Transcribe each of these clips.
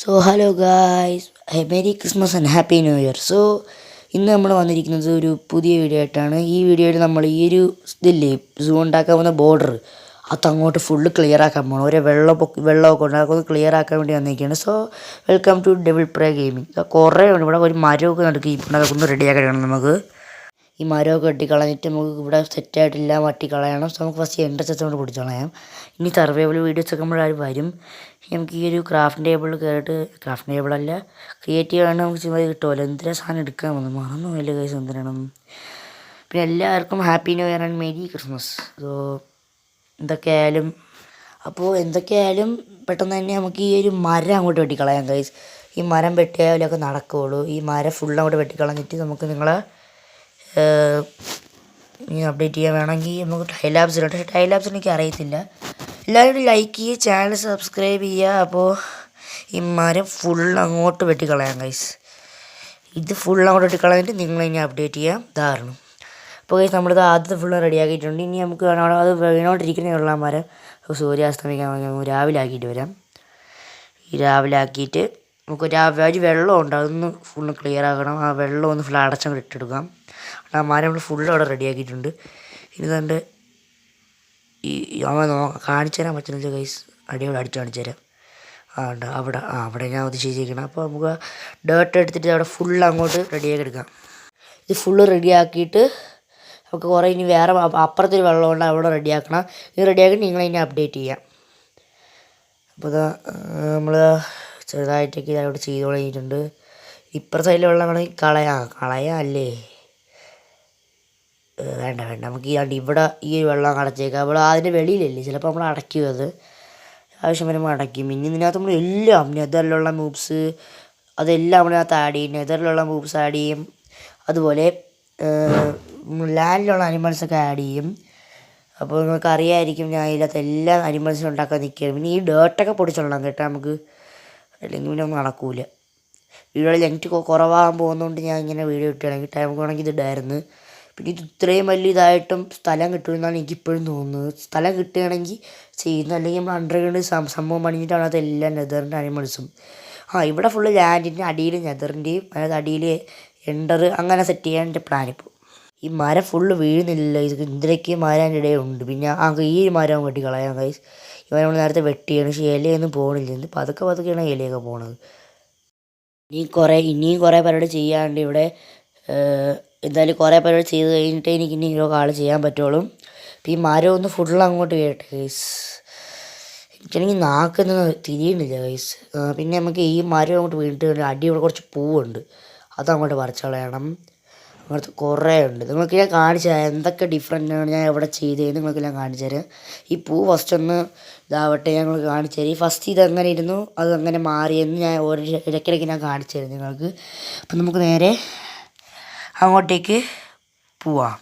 So hello guys, merry Christmas and happy new year. ഇന്ന് നമ്മൾ വന്നിരിക്കുന്നത് ഒരു പുതിയ വീഡിയോ ആയിട്ടാണ്. ഈ വീഡിയോയിൽ നമ്മൾ ഈ ഒരു ഇതില്ലേ സൂ ഉണ്ടാക്കാൻ പോകുന്ന ബോർഡർ അതങ്ങോട്ട് ഫുള്ള് ക്ലിയർ ആക്കാൻ പോകണം. ഒരു വെള്ളമൊക്കെ ഉണ്ടാക്കുന്നത് ക്ലിയർ ആക്കാൻ വേണ്ടി വന്നിരിക്കുകയാണ്. So welcome to Devil Prey Gaming. കുറേ ഉണ്ട് ഇവിടെ. ഒരു മരമൊക്കെ നടക്കി ഇപ്പോൾ അതൊക്കെ ഒന്ന് റെഡിയാക്കണം. നമുക്ക് ഈ മരമൊക്കെ വെട്ടിക്കളഞ്ഞിട്ട് നമുക്ക് ഇവിടെ സെറ്റായിട്ടില്ല വെട്ടിക്കളയണം. സോ നമുക്ക് ഫസ്റ്റ് എൻട്രൻസ് കൊണ്ട് പിടിച്ച് കളയാം. ഇനി സർവൈവൽ വീഡിയോസ് ഒക്കെ നമ്മളാരും വരും. നമുക്ക് ഈ ഒരു ക്രാഫ്റ്റ് ടേബിളിൽ കയറിയിട്ട് ക്രാഫ്റ്റ് ടേബിളല്ല ക്രിയേറ്റീവ് ആണ് നമുക്ക് ചുമ്മാ കിട്ടുമല്ലോ. എന്തിനാ സാധനം എടുക്കാൻ വന്നു മറന്നു വലിയ കൈസ് എന്തിനാണ്. പിന്നെ എല്ലാവർക്കും happy new year and merry Christmas. So എന്തൊക്കെയായാലും പെട്ടെന്ന് തന്നെ നമുക്ക് ഈ ഒരു മരം അങ്ങോട്ട് വെട്ടിക്കളയാം കൈസ്. ഈ മരം വെട്ടിയാലൊക്കെ നടക്കുകയുള്ളൂ. ഈ മരം ഫുൾ അങ്ങോട്ട് വെട്ടിക്കളഞ്ഞിട്ട് നമുക്ക് നിങ്ങളെ അപ്ഡേറ്റ് ചെയ്യാൻ വേണമെങ്കിൽ നമുക്ക് ടൈലാബ്സ് എനിക്ക് അറിയത്തില്ല. എല്ലാവരും ലൈക്ക് ചെയ്യുക, ചാനൽ സബ്സ്ക്രൈബ് ചെയ്യുക. അപ്പോൾ ഈ മരം ഫുൾ അങ്ങോട്ട് വെട്ടിക്കളയാം ഗൈസ്. ഇത് ഫുൾ അങ്ങോട്ട് വെട്ടിക്കളഞ്ഞിട്ട് നിങ്ങളിനി അപ്ഡേറ്റ് ചെയ്യാം ധാരണം. അപ്പോൾ ഗൈസ് നമ്മളിത് ആദ്യത്തെ ഫുള്ള് റെഡിയാക്കിയിട്ടുണ്ട്. ഇനി നമുക്ക് അത് വീണോണ്ടിരിക്കുന്നേ ഉള്ള മരം സൂര്യാസ്തമിക്കാൻ രാവിലെ ആക്കിയിട്ട് വരാം. ഈ രാവിലെ ആക്കിയിട്ട് നമുക്ക് ഒരു വെള്ളമുണ്ട്, അതൊന്ന് ഫുള്ള് ക്ലിയർ ആക്കണം. ആ വെള്ളം ഒന്ന് ഫുൾ അടച്ചങ്ങോട്ട് ഇട്ടെടുക്കാം. ആ മരം നമ്മൾ ഫുള്ള് അവിടെ റെഡിയാക്കിയിട്ടുണ്ട്. ഇനി കണ്ട് അവൻ കാണിച്ചു തരാൻ പറ്റുന്നില്ല ഗൈസ്. അടിയോടെ അടിച്ച് കാണിച്ചു തരാം. ഉണ്ട് അവിടെ ഞാൻ അത് ചെയ്തിരിക്കണം. അപ്പോൾ നമുക്ക് ഡേർട്ട് എടുത്തിട്ട് അവിടെ ഫുള്ള് അങ്ങോട്ട് റെഡിയാക്കി എടുക്കാം. ഇത് ഫുള്ള് റെഡിയാക്കിയിട്ട് നമുക്ക് കുറേ ഇനി വേറെ അപ്പുറത്തൊരു വെള്ളമുണ്ട്, അവിടെ റെഡിയാക്കണം. ഇത് റെഡിയാക്കിയിട്ട് നിങ്ങളിനി അപ്ഡേറ്റ് ചെയ്യാം. അപ്പോൾ നമ്മൾ ചെറുതായിട്ടൊക്കെ ഇതവിടെ ചെയ്ത് തുടങ്ങിയിട്ടുണ്ട്. ഇപ്പുറത്തെ സൈഡിൽ വെള്ളം വേണമെങ്കിൽ കളയാം അല്ലേ? വേണ്ട നമുക്ക് ഇവിടെ ഈ വെള്ളം അടച്ചേക്കാം. അവിടെ അതിൻ്റെ വെളിയിലല്ലേ, ചിലപ്പോൾ നമ്മൾ അടയ്ക്കും. അത് ആവശ്യം വരുമ്പോൾ അടയ്ക്കും. ഇനി ഇതിനകത്ത് നമ്മൾ എല്ലാം നെതറിലുള്ള മൂവ്സ് അതെല്ലാം നമ്മളിനകത്ത് ആഡ് ചെയ്യും. നെതറിലുള്ള മൂവ്സ് ആഡ് ചെയ്യും. അതുപോലെ ലാൻഡിലുള്ള അനിമൽസൊക്കെ ആഡ് ചെയ്യും. അപ്പോൾ നിങ്ങൾക്ക് അറിയാമായിരിക്കും ഞാൻ ഇതിനകത്ത് എല്ലാ അനിമൽസും ഉണ്ടാക്കാൻ നിൽക്കുകയാണ്. പിന്നെ ഈ ഡേർട്ടൊക്കെ പൊടിച്ചോളാം കേട്ടോ നമുക്ക്, അല്ലെങ്കിൽ പിന്നെ ഒന്നും നടക്കൂല. വീഡിയോയിൽ ലെങ്റ്റ് കുറവാകാൻ പോകുന്നതുകൊണ്ട് ഞാൻ ഇങ്ങനെ വീഡിയോ ഇട്ടുകയാണെങ്കിൽ ടൈം വേണമെങ്കിൽ ഇത് ഇടായിരുന്നു. പിന്നെ ഇത് ഇത്രയും വലിയ ഇതായിട്ടും സ്ഥലം കിട്ടുമെന്നാണ് എനിക്കിപ്പോഴും തോന്നുന്നത്. സ്ഥലം കിട്ടുകയാണെങ്കിൽ ചെയ്യുന്നു, അല്ലെങ്കിൽ നമ്മൾ അണ്ടർഗ്രൗണ്ട് സംഭവം പണിഞ്ഞിട്ടാണ് അതെല്ലാം നെതറിൻ്റെ അനിമൽസും. ഇവിടെ ഫുള്ള് ലാൻഡിൻ്റെ അടിയിൽ നെതറിൻ്റെയും അതായത് അടിയിൽ എൻഡർ അങ്ങനെ സെറ്റ് ചെയ്യാൻ എൻ്റെ പ്ലാനിപ്പോൾ. ഈ മരം ഫുള്ള് വീഴുന്നില്ല. ഇതിലേക്ക് മരം ഇടയുണ്ട്. പിന്നെ ഈ മരം വെട്ടിക്കളയാം ഗൈസ്. ഇവ നമ്മൾ നേരത്തെ വെട്ടിയാണ്, പക്ഷേ ഇലയൊന്നും പോകണില്ല. പതുക്കെയാണ് ഇലയൊക്കെ പോണത്. ഇനിയും കുറേ പരിപാടി ചെയ്യാണ്ട് ഇവിടെ. എന്തായാലും കുറേ പരിപാടി ചെയ്ത് കഴിഞ്ഞിട്ട് എനിക്ക് ഇനി ഓരോ കാൾ ചെയ്യാൻ പറ്റുള്ളൂ. അപ്പോൾ ഈ മരം ഒന്ന് ഫുള്ള് അങ്ങോട്ട് കേട്ടെ ഗൈസ്. എനിക്കാണെങ്കിൽ നാക്കൊന്നും തിരിയണില്ല ഗൈസ്. പിന്നെ നമുക്ക് ഈ മരം അങ്ങോട്ട് വീണിട്ട് അടി ഇവിടെ കുറച്ച് പൂവുണ്ട്, അതങ്ങോട്ട് പറിച്ച് കളയണം. അങ്ങനത്തെ കുറേ ഉണ്ട്. നിങ്ങൾക്ക് ഞാൻ കാണിച്ചു തരാം എന്തൊക്കെ ഡിഫറെൻ്റാണ് ഞാൻ ഇവിടെ ചെയ്തത്. നിങ്ങൾക്ക് ഞാൻ കാണിച്ചു തരാം. ഈ പൂ ഫസ്റ്റ് ഒന്ന് ഇതാവട്ടെ, ഞങ്ങൾ കാണിച്ചു തരാം. ഈ ഫസ്റ്റ് ഇതെങ്ങനെ ഇരുന്നു അതങ്ങനെ മാറിയെന്ന് ഞാൻ ഇടയ്ക്കിടയ്ക്ക് ഞാൻ കാണിച്ചു തരാം നിങ്ങൾക്ക്. അപ്പം നമുക്ക് നേരെ അങ്ങോട്ടേക്ക് പോവാം.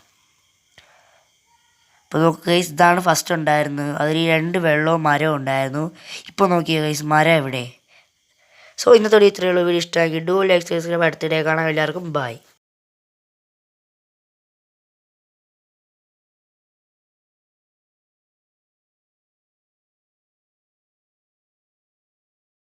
ഇപ്പോൾ നോക്കുക ഗൈസ്, ഇതാണ് ഫസ്റ്റ് ഉണ്ടായിരുന്നത്. അതിൽ 2 വെള്ളവും മരവും ഉണ്ടായിരുന്നു. ഇപ്പോൾ നോക്കിയ ഗൈസ് മരം എവിടെ. സോ ഇന്നത്തോടെ ഇത്രയുള്ള വീഡിയോ ഇഷ്ടമാക്കി ഡു ലൈക്ക് സബ്സ്ക്രൈബ്. അടുത്തിടെ കാണാം. എല്ലാവർക്കും ബൈ.